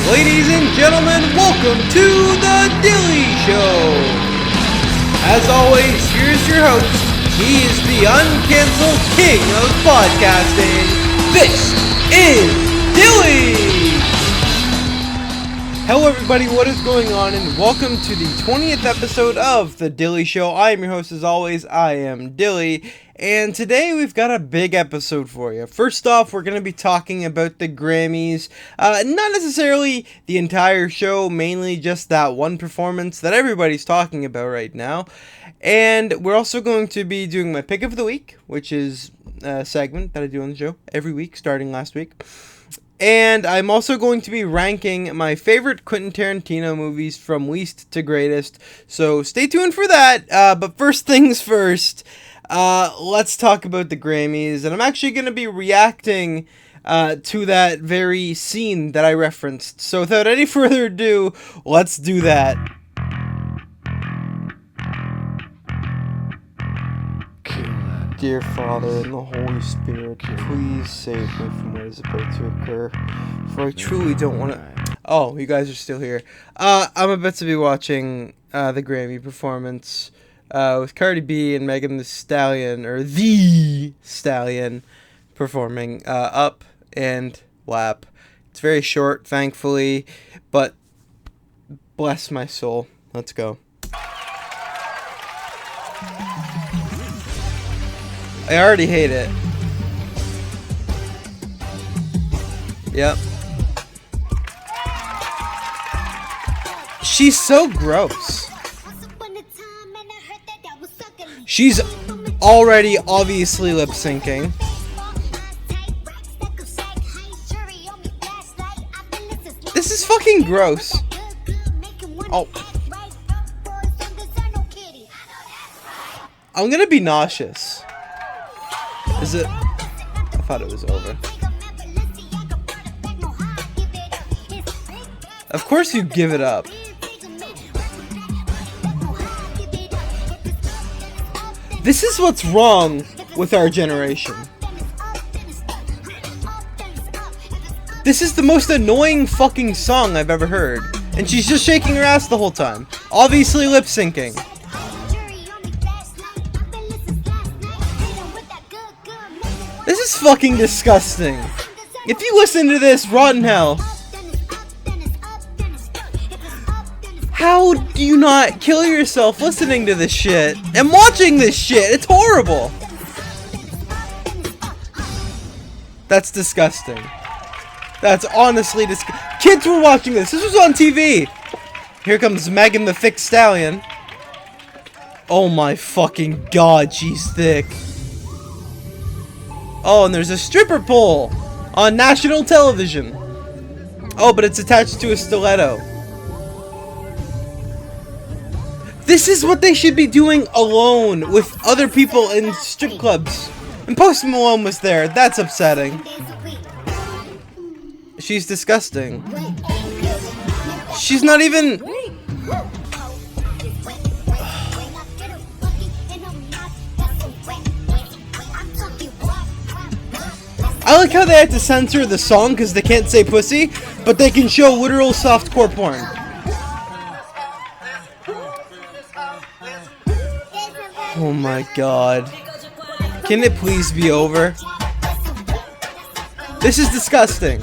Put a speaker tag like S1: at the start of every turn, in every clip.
S1: Ladies and gentlemen, welcome to the Dilly Show. As always, here's your host. He is the uncanceled king of podcasting. This is Dilly. Hello everybody, what is going on, and welcome to the 20th episode of the Dilly Show. I am your host as always, I am Dilly, and today we've got a big episode for you. First off, we're going to be talking about the Grammys, not necessarily the entire show, mainly just that one performance that everybody's talking about right now. And we're also going to be doing my pick of the week, which is a segment that I do on the show every week, starting last week. And I'm also going to be ranking my favorite Quentin Tarantino movies from least to greatest. So stay tuned for that. But first things first, let's talk about the Grammys. And I'm actually going to be reacting to that very scene that I referenced. So without any further ado, let's do that. Dear Father and the Holy Spirit, please save me from what is about to occur, for I truly don't want to... Oh, you guys are still here. I'm about to be watching the Grammy performance with Cardi B and Megan the Stallion, or The Stallion, performing Up and Lap. It's very short, thankfully, but bless my soul. Let's go. I already hate it. Yep. She's so gross. She's already obviously lip syncing. This is fucking gross. Oh. I'm gonna be nauseous. Is it? I thought it was over. Of course you give it up. This is what's wrong with our generation. This is the most annoying fucking song I've ever heard. And she's just shaking her ass the whole time. Obviously lip syncing. This is fucking disgusting. If you listen to this, rotten hell. How do you not kill yourself listening to this shit and watching this shit? It's horrible. That's disgusting. That's honestly disgusting. Kids were watching this. This was on TV. Here comes Megan the Thick Stallion. Oh my fucking god, she's thick. Oh, and there's a stripper pole on national television. Oh, but it's attached to a stiletto. This is what they should be doing alone with other people in strip clubs. And Post Malone was there. That's upsetting. She's disgusting. She's not even... I like how they had to censor the song because they can't say pussy, but they can show literal softcore porn. Oh my god. Can it please be over? This is disgusting.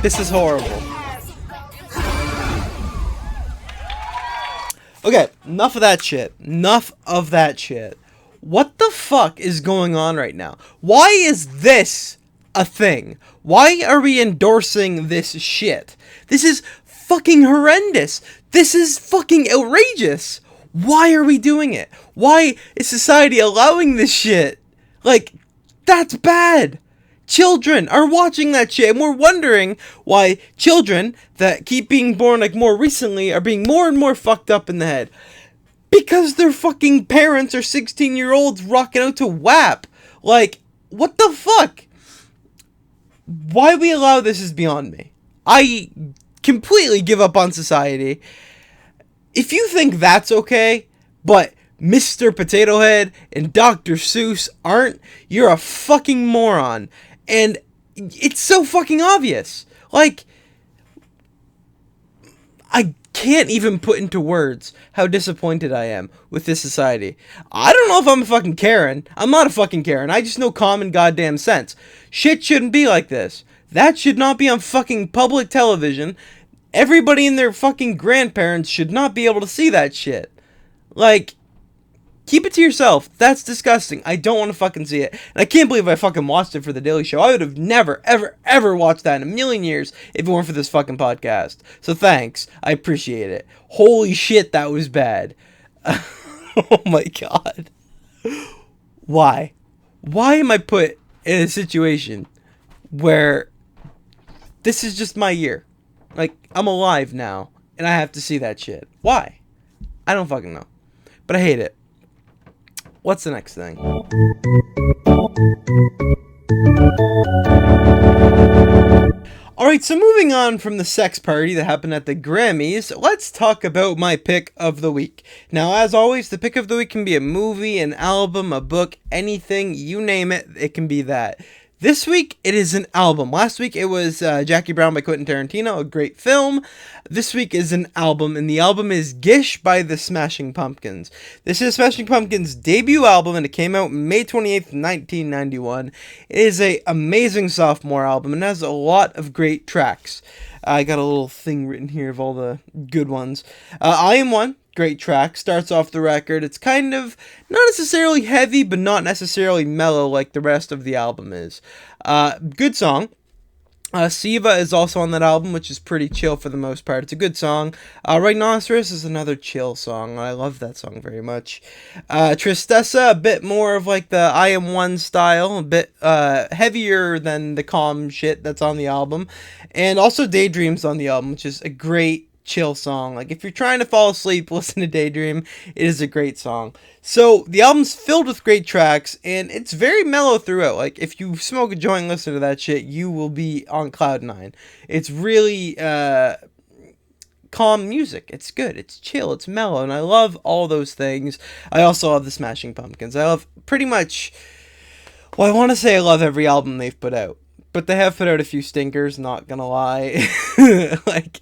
S1: This is horrible. Okay, enough of that shit. Enough of that shit. What the fuck is going on right now? Why is this a thing? Why are we endorsing this shit? This is fucking horrendous. This is fucking outrageous. Why are we doing it? Why is society allowing this shit? Like, that's bad. Children are watching that shit, and we're wondering why children that keep being born, like, more recently are being more and more fucked up in the head. Because their fucking parents are 16-year-olds rocking out to WAP. Like, what the fuck? Why we allow this is beyond me. I completely give up on society. If you think that's okay, but Mr. Potato Head and Dr. Seuss aren't, you're a fucking moron. And it's so fucking obvious. Like, I can't even put into words how disappointed I am with this society. I don't know if I'm a fucking Karen. I'm not a fucking Karen. I just know common goddamn sense. Shit shouldn't be like this. That should not be on fucking public television. Everybody and their fucking grandparents should not be able to see that shit. Like, keep it to yourself. That's disgusting. I don't want to fucking see it. And I can't believe I fucking watched it for the Daily Show. I would have never, ever, ever watched that in a million years if it weren't for this fucking podcast. So thanks. I appreciate it. Holy shit, that was bad. Oh my god. Why? Why am I put in a situation where this is just my year? Like, I'm alive now, and I have to see that shit. Why? I don't fucking know. But I hate it. What's the next thing? Alright, so moving on from the sex party that happened at the Grammys, let's talk about my pick of the week. Now, as always, the pick of the week can be a movie, an album, a book, anything, you name it, it can be that. This week, it is an album. Last week, it was Jackie Brown by Quentin Tarantino, a great film. This week is an album, and the album is Gish by the Smashing Pumpkins. This is Smashing Pumpkins' debut album, and it came out May 28th, 1991. It is an amazing sophomore album, and has a lot of great tracks. I got a little thing written here of all the good ones. I Am One. Great track, starts off the record. It's kind of not necessarily heavy, but not necessarily mellow like the rest of the album is. Good song. Siva is also on that album, which is pretty chill for the most part. It's a good song. Rhinoceros is another chill song. I love that song very much. Tristessa, a bit more of like the I Am One style, a bit heavier than the calm shit that's on the album. And also Daydreams on the album, which is a great chill song. Like, if you're trying to fall asleep, listen to Daydream. It is a great song. So the album's filled with great tracks, and it's very mellow throughout. Like, if you smoke a joint and listen to that shit, you will be on cloud nine. It's really calm music. It's good. It's chill. It's mellow, and I love all those things. I also love the Smashing Pumpkins. I love pretty much, well, I want to say I love every album they've put out. But they have put out a few stinkers, not gonna lie. Like,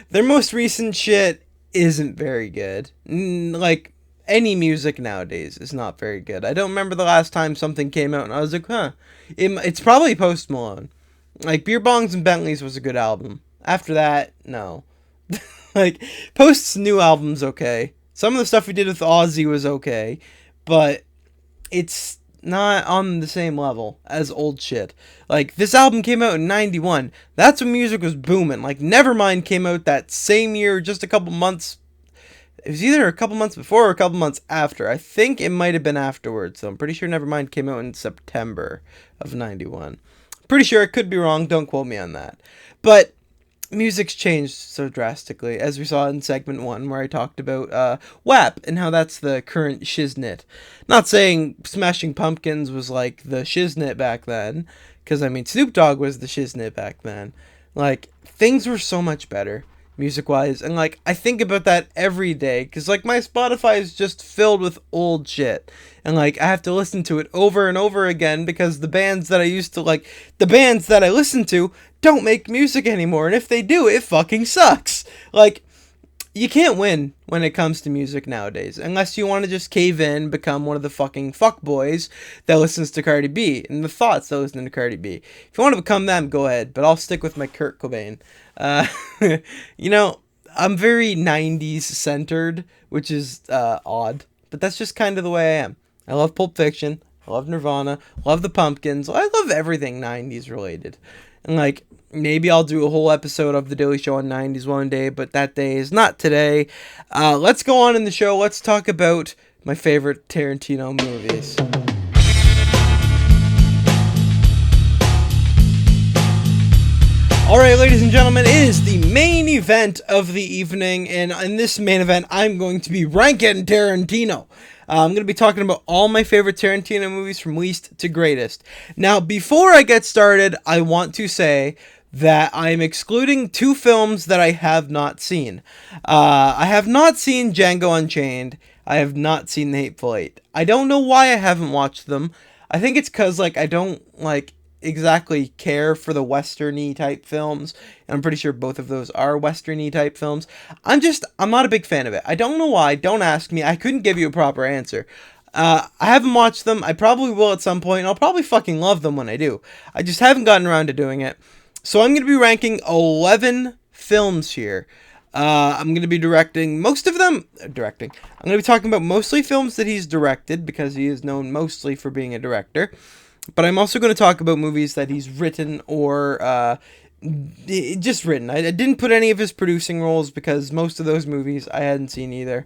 S1: their most recent shit isn't very good. Like, any music nowadays is not very good. I don't remember the last time something came out and I was like, huh. It's probably Post Malone. Like, Beer Bongs and Bentleys was a good album. After that, no. Like, Post's new album's okay. Some of the stuff he did with Ozzy was okay. But it's not on the same level as old shit. Like, this album came out in 91. That's when music was booming. Like, Nevermind came out that same year, just a couple months. It was either a couple months before or a couple months after. I think it might have been afterwards, so I'm pretty sure Nevermind came out in September of 91. Pretty sure, I could be wrong, don't quote me on that. But music's changed so drastically, as we saw in segment 1, where I talked about WAP and how that's the current shiznit. Not saying Smashing Pumpkins was like the shiznit back then, because I mean Snoop Dogg was the shiznit back then. Like, things were so much better music-wise, and like, I think about that every day, because like, my Spotify is just filled with old shit, and like, I have to listen to it over and over again, because the bands that I used to like, the bands that I listen to don't make music anymore, and if they do, it fucking sucks. Like, you can't win when it comes to music nowadays, unless you want to just cave in, become one of the fucking fuckboys that listens to Cardi B, and the thoughts that listen to Cardi B. If you want to become them, go ahead, but I'll stick with my Kurt Cobain. You know, I'm very 90s centered, which is odd, but that's just kind of the way I am. I love Pulp Fiction, I love Nirvana, love the Pumpkins, I love everything 90s related. And like, maybe I'll do a whole episode of The Dilly Show on 90s one day, but that day is not today. Let's go on in the show. Let's talk about my favorite Tarantino movies. Alright, ladies and gentlemen, it is the main event of the evening, and in this main event, I'm going to be ranking Tarantino. I'm going to be talking about all my favorite Tarantino movies from least to greatest. Now, before I get started, I want to say that I'm excluding 2 films that I have not seen. I have not seen Django Unchained. I have not seen The Hateful Eight. I don't know why I haven't watched them. I think it's because like I don't like exactly care for the western-y type films, and I'm pretty sure both of those are western-y type films. I'm not a big fan of it. I don't know why. Don't ask me. I couldn't give you a proper answer. I haven't watched them. I probably will at some point. And I'll probably fucking love them when I do. I just haven't gotten around to doing it. So I'm going to be ranking 11 films here. I'm going to be directing most of them. I'm going to be talking about mostly films that he's directed because he is known mostly for being a director. But I'm also going to talk about movies that he's written or just written. I didn't put any of his producing roles because most of those movies I hadn't seen either,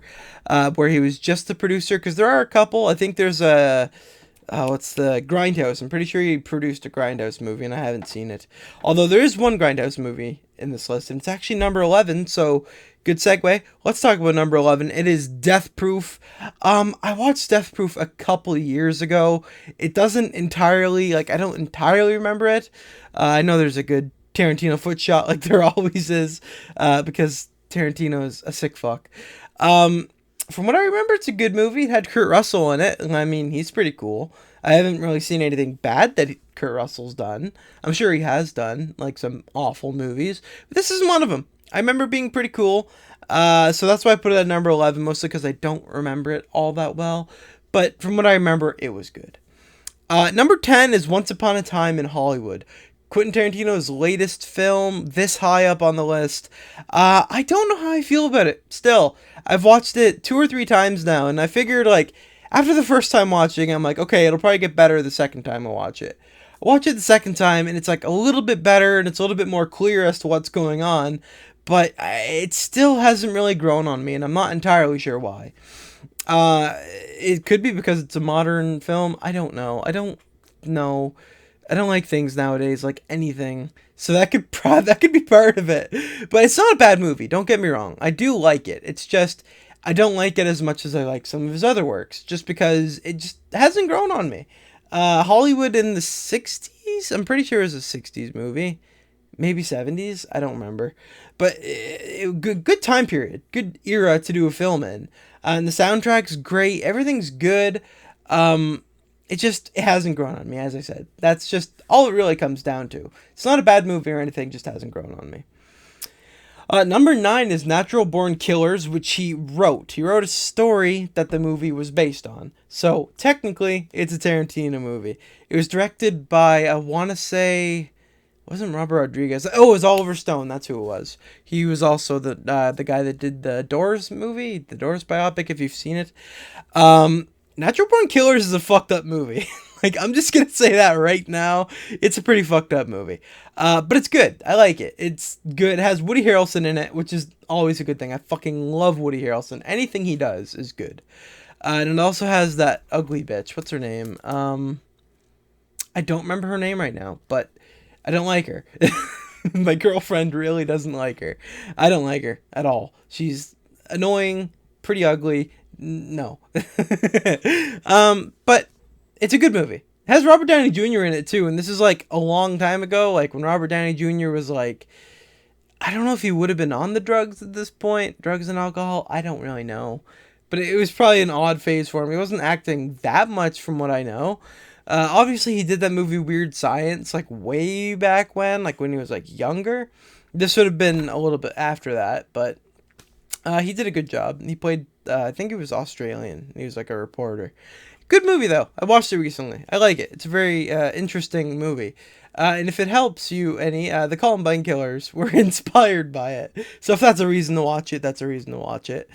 S1: where he was just the producer. Because there are a couple. I think there's what's the Grindhouse? I'm pretty sure he produced a Grindhouse movie, and I haven't seen it. Although there is one Grindhouse movie in this list, and it's actually number 11. So good segue. Let's talk about number 11. It is Death Proof. I watched Death Proof a couple of years ago. It doesn't entirely I don't entirely remember it. I know there's a good Tarantino foot shot like there always is, because Tarantino is a sick fuck. From what I remember, it's a good movie. It had Kurt Russell in it, and I mean, he's pretty cool. I haven't really seen anything bad that Kurt Russell's done. I'm sure he has done, like, some awful movies, but this isn't one of them. I remember being pretty cool, so that's why I put it at number 11, mostly because I don't remember it all that well, but from what I remember, it was good. Number 10 is Once Upon a Time in Hollywood. Quentin Tarantino's latest film, this high up on the list. I don't know how I feel about it. Still, I've watched it 2 or 3 times now, and I figured, like, after the first time watching, I'm like, okay, it'll probably get better the second time I watch it. I watch it the second time, and it's, like, a little bit better, and it's a little bit more clear as to what's going on, but it still hasn't really grown on me, and I'm not entirely sure why. It could be because it's a modern film. I don't know. I don't like things nowadays, like anything. So that could be part of it. But it's not a bad movie, don't get me wrong. I do like it. It's just I don't like it as much as I like some of his other works, just because it just hasn't grown on me. Hollywood in the 60s? I'm pretty sure it was a 60s movie. Maybe 70s? I don't remember. But good time period. Good era to do a film in. And the soundtrack's great. Everything's good. It hasn't grown on me, as I said. That's just all it really comes down to. It's not a bad movie or anything, just hasn't grown on me. Number 9 is Natural Born Killers, which he wrote. He wrote a story that the movie was based on. So, technically, it's a Tarantino movie. It was directed by, I want to say, it wasn't Robert Rodriguez. Oh, it was Oliver Stone. That's who it was. He was also the guy that did the Doors movie, the Doors biopic, if you've seen it. Natural Born Killers is a fucked up movie. Like, I'm just gonna say that right now. It's a pretty fucked up movie. But it's good. I like it. It's good. It has Woody Harrelson in it, which is always a good thing. I fucking love Woody Harrelson. Anything he does is good. And it also has that ugly bitch. What's her name? I don't remember her name right now, but I don't like her. My girlfriend really doesn't like her. I don't like her at all. She's annoying, pretty ugly. No. But it's a good movie. It has Robert Downey Jr. in it too, and this is like a long time ago, like when Robert Downey Jr. was like, I don't know if he would have been on the drugs at this point, drugs and alcohol, I don't really know. But it was probably an odd phase for him. He wasn't acting that much from what I know. Obviously he did that movie Weird Science, like way back when he was like younger. This would have been a little bit after that, but he did a good job. He played, I think he was Australian. He was like a reporter. Good movie, though. I watched it recently. I like it. It's a very interesting movie. And if it helps you any, the Columbine Killers were inspired by it. So if that's a reason to watch it, that's a reason to watch it.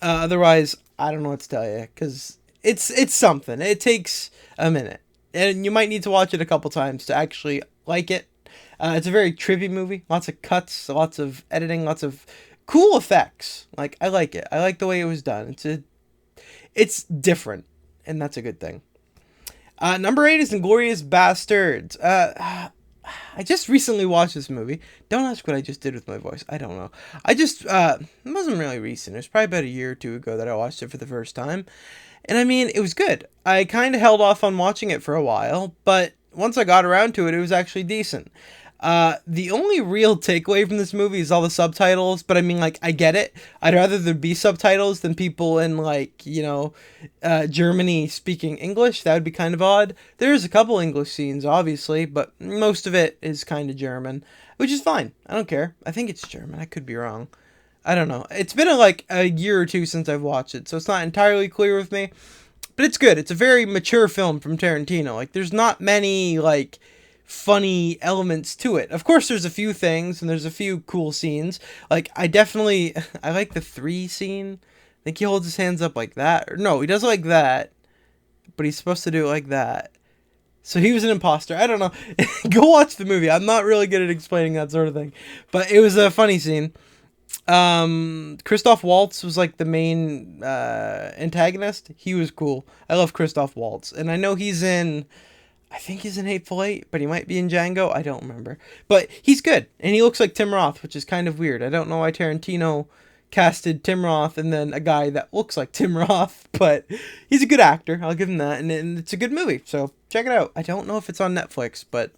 S1: Otherwise, I don't know what to tell you, because it's something. It takes a minute. And you might need to watch it a couple times to actually like it. It's a very trippy movie. Lots of cuts, lots of editing, lots of cool effects. Like, I like it. I like the way it was done. It's different, and that's a good thing. Number 8 is Inglourious Bastards. I just recently watched this movie. Don't ask what I just did with my voice. I don't know. It wasn't really recent. It was probably about a year or two ago that I watched it for the first time. And I mean, it was good. I kind of held off on watching it for a while, but once I got around to it, it was actually decent. The only real takeaway from this movie is all the subtitles, but I mean, like, I get it. I'd rather there be subtitles than people in, like, Germany speaking English. That would be kind of odd. There's a couple English scenes, obviously, but most of it is kind of German, which is fine. I don't care. I think it's German. I could be wrong. I don't know. It's been like a year or two since I've watched it, so it's not entirely clear with me. But it's good. It's a very mature film from Tarantino. Like, there's not many, like, funny elements to it. Of course, there's a few things, and there's a few cool scenes. Like, I like the 3 scene. I think he holds his hands up like that. Or, no, he does it like that, but he's supposed to do it like that. So he was an imposter. I don't know. Go watch the movie. I'm not really good at explaining that sort of thing. But it was a funny scene. Christoph Waltz was like the main antagonist. He was cool. I love Christoph Waltz. And I know I think he's in Hateful Eight, but he might be in Django. I don't remember. But he's good. And he looks like Tim Roth, which is kind of weird. I don't know why Tarantino casted Tim Roth and then a guy that looks like Tim Roth, but he's a good actor. I'll give him that. And it's a good movie. So check it out. I don't know if it's on Netflix, but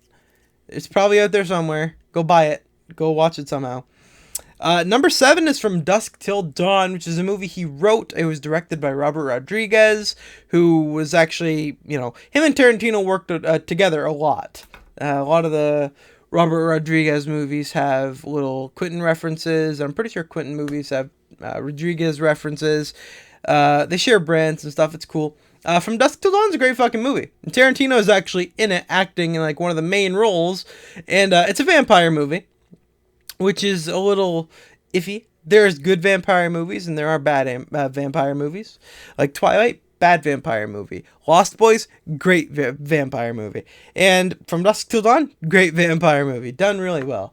S1: it's probably out there somewhere. Go buy it. Go watch it somehow. Number 7 is From Dusk Till Dawn, which is a movie he wrote. It was directed by Robert Rodriguez, who was actually, him and Tarantino worked together a lot. A lot of the Robert Rodriguez movies have little Quentin references. I'm pretty sure Quentin movies have Rodriguez references. They share brands and stuff. It's cool. From Dusk Till Dawn is a great fucking movie. And Tarantino is actually in it, acting in like one of the main roles. And it's a vampire movie, which is a little iffy. There's good vampire movies, and there are bad vampire movies. Like Twilight, bad vampire movie. Lost Boys, great vampire movie. And From Dusk Till Dawn, great vampire movie. Done really well.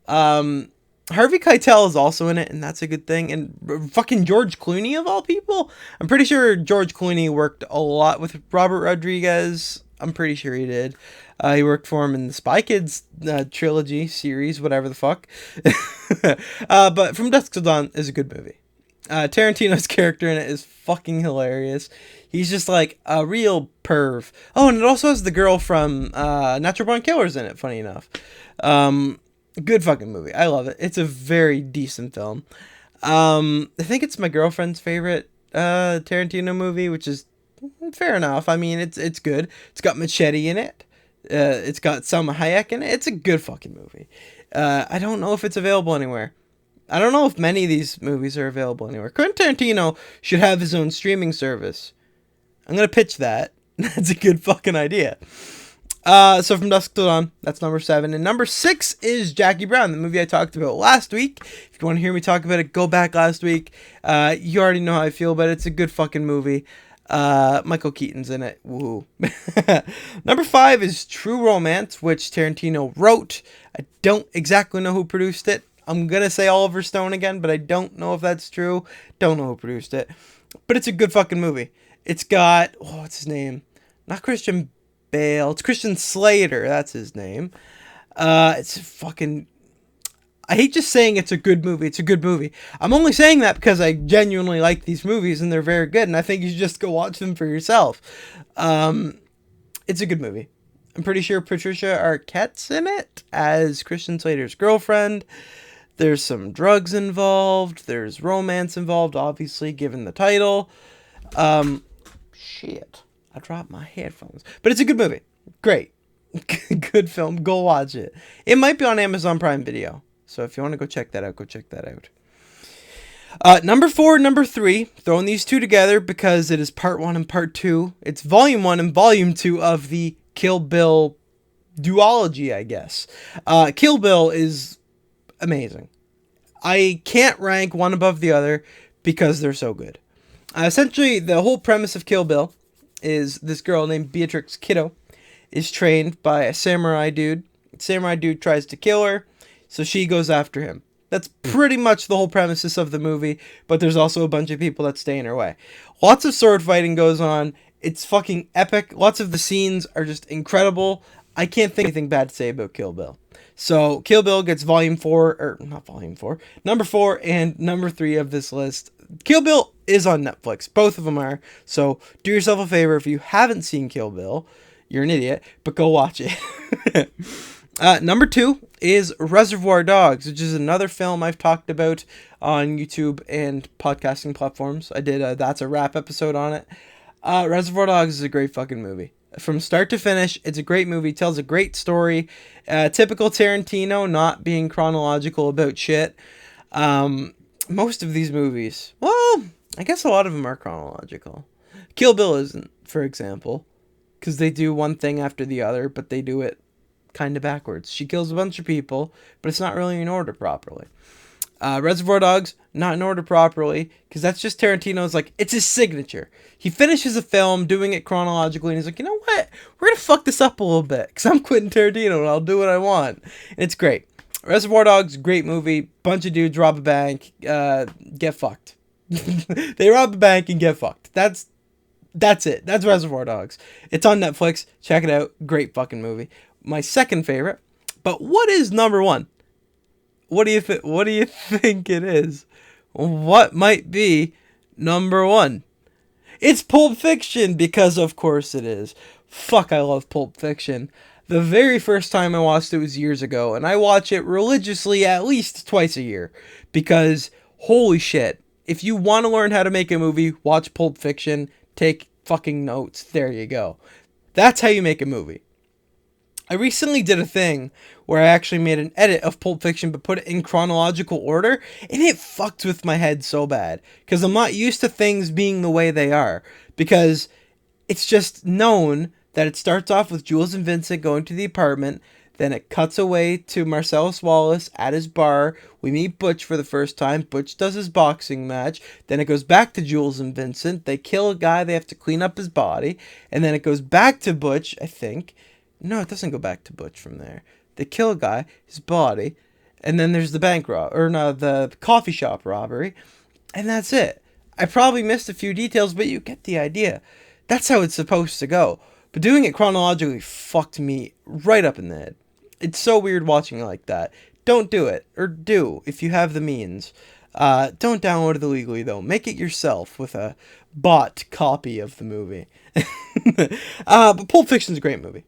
S1: Harvey Keitel is also in it, and that's a good thing. And fucking George Clooney, of all people. I'm pretty sure George Clooney worked a lot with Robert Rodriguez. I'm pretty sure he did. He worked for him in the Spy Kids trilogy series, whatever the fuck. But From Dusk Till Dawn is a good movie. Tarantino's character in it is fucking hilarious. He's just like a real perv. Oh, and it also has the girl from Natural Born Killers in it, funny enough. Good fucking movie. I love it. It's a very decent film. I think it's my girlfriend's favorite Tarantino movie, which is fair enough. I mean, it's good. It's got Machete in it. It's got Salma Hayek in it. It's a good fucking movie. I don't know if it's available anywhere. I don't know if many of these movies are available anywhere. Quentin Tarantino should have his own streaming service. I'm going to pitch that. That's a good fucking idea. So From Dusk Till Dawn, that's number 7. And number 6 is Jackie Brown, the movie I talked about last week. If you want to hear me talk about it, go back last week. You already know how I feel about it. It's a good fucking movie. Michael Keaton's in it. Woo. Number 5 is True Romance, which Tarantino wrote. I don't exactly know who produced it. I'm going to say Oliver Stone again, but I don't know if that's true. Don't know who produced it. But it's a good fucking movie. It's got, what's his name? Not Christian Bale. It's Christian Slater. That's his name. It's fucking... I hate just saying it's a good movie. It's a good movie. I'm only saying that because I genuinely like these movies and they're very good, and I think you should just go watch them for yourself. It's a good movie. I'm pretty sure Patricia Arquette's in it as Christian Slater's girlfriend. There's some drugs involved. There's romance involved, obviously, given the title. Shit. I dropped my headphones. But it's a good movie. Great. Good film. Go watch it. It might be on Amazon Prime Video. So if you want to go check that out, go check that out. Number 4 and number 3, throwing these two together because it is part 1 and part 2. It's volume 1 and volume 2 of the Kill Bill duology, I guess. Kill Bill is amazing. I can't rank one above the other because they're so good. Essentially, the whole premise of Kill Bill is this girl named Beatrix Kiddo is trained by a samurai dude. Samurai dude tries to kill her, so she goes after him. That's pretty much the whole premises of the movie, but there's also a bunch of people that stay in her way. Lots of sword fighting goes on. It's fucking epic. Lots of the scenes are just incredible. I can't think of anything bad to say about Kill Bill. So Kill Bill gets volume 4, or not volume 4, number 4 and number 3 of this list. Kill Bill is on Netflix. Both of them are. So do yourself a favor. If you haven't seen Kill Bill, you're an idiot, but go watch it. Number 2 is Reservoir Dogs, which is another film I've talked about on YouTube and podcasting platforms. I did That's a Wrap episode on it. Reservoir Dogs is a great fucking movie. From start to finish, it's a great movie. Tells a great story. Typical Tarantino, not being chronological about shit. Most of these movies, well, I guess a lot of them are chronological. Kill Bill isn't, for example, because they do one thing after the other, but they do it kind of backwards. She kills a bunch of people, but it's not really in order properly. Reservoir Dogs, not in order properly, because that's just Tarantino's, like, it's his signature. He finishes a film doing it chronologically, and he's like, you know what? We're going to fuck this up a little bit, because I'm Quentin Tarantino, and I'll do what I want. And it's great. Reservoir Dogs, great movie. Bunch of dudes rob a bank, get fucked. They rob a bank and get fucked. That's it. That's Reservoir Dogs. It's on Netflix. Check it out. Great fucking movie. My second favorite. But what is number 1? What do you think it is? What might be number 1? It's Pulp Fiction, because of course it is. Fuck, I love Pulp Fiction. The very first time I watched it was years ago, and I watch it religiously at least twice a year, because holy shit, if you want to learn how to make a movie, watch Pulp Fiction, take fucking notes, there you go. That's how you make a movie. I recently did a thing where I actually made an edit of Pulp Fiction but put it in chronological order, and it fucked with my head so bad, because I'm not used to things being the way they are, because it's just known that it starts off with Jules and Vincent going to the apartment, then it cuts away to Marcellus Wallace at his bar, we meet Butch for the first time, Butch does his boxing match, then it goes back to Jules and Vincent, they kill a guy, they have to clean up his body, and then it goes back to Butch, I think. No, it doesn't go back to Butch from there. They kill a guy, his body, and then there's the the coffee shop robbery, and that's it. I probably missed a few details, but you get the idea. That's how it's supposed to go. But doing it chronologically fucked me right up in the head. It's so weird watching it like that. Don't do it, or do if you have the means. Don't download it illegally though. Make it yourself with a bought copy of the movie. But Pulp Fiction's a great movie.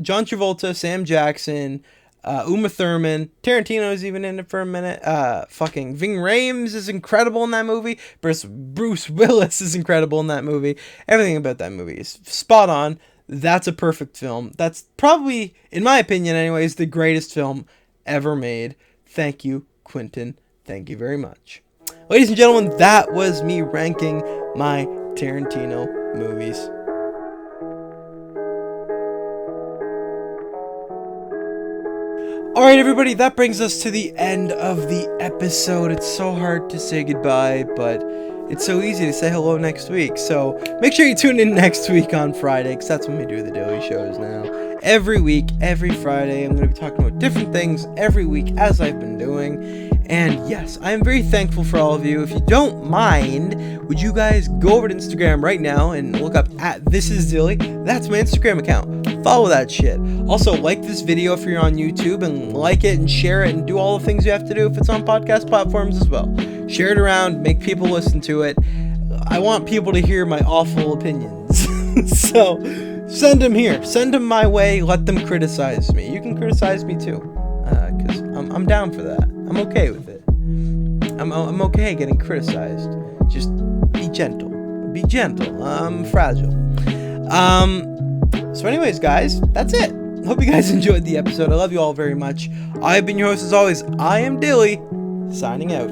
S1: John Travolta, Sam Jackson, Uma Thurman, Tarantino's even in it for a minute. Fucking Ving Rhames is incredible in that movie. Bruce Willis is incredible in that movie. Everything about that movie is spot on. That's a perfect film. That's probably, in my opinion anyways, the greatest film ever made. Thank you, Quentin. Thank you very much. Ladies and gentlemen, that was me ranking my Tarantino movies. Alright everybody, that brings us to the end of the episode. It's so hard to say goodbye, but it's so easy to say hello next week. So make sure you tune in next week on Friday, because that's when we do the Dilly shows now. Every week, every Friday, I'm going to be talking about different things every week as I've been doing. And yes, I am very thankful for all of you. If you don't mind, would you guys go over to Instagram right now and look up @ThisIsDilly? That's my Instagram account. Follow that shit. Also, like this video if you're on YouTube, and like it and share it and do all the things you have to do if it's on podcast platforms as well. Share it around, make people listen to it. I want people to hear my awful opinions. So, send them here. Send them my way. Let them criticize me. You can criticize me too, because I'm down for that. I'm okay with it. I'm okay getting criticized. Just be gentle. Be gentle. I'm fragile. So anyways, guys, that's it. Hope you guys enjoyed the episode. I love you all very much. I've been your host as always. I am Dilly, signing out.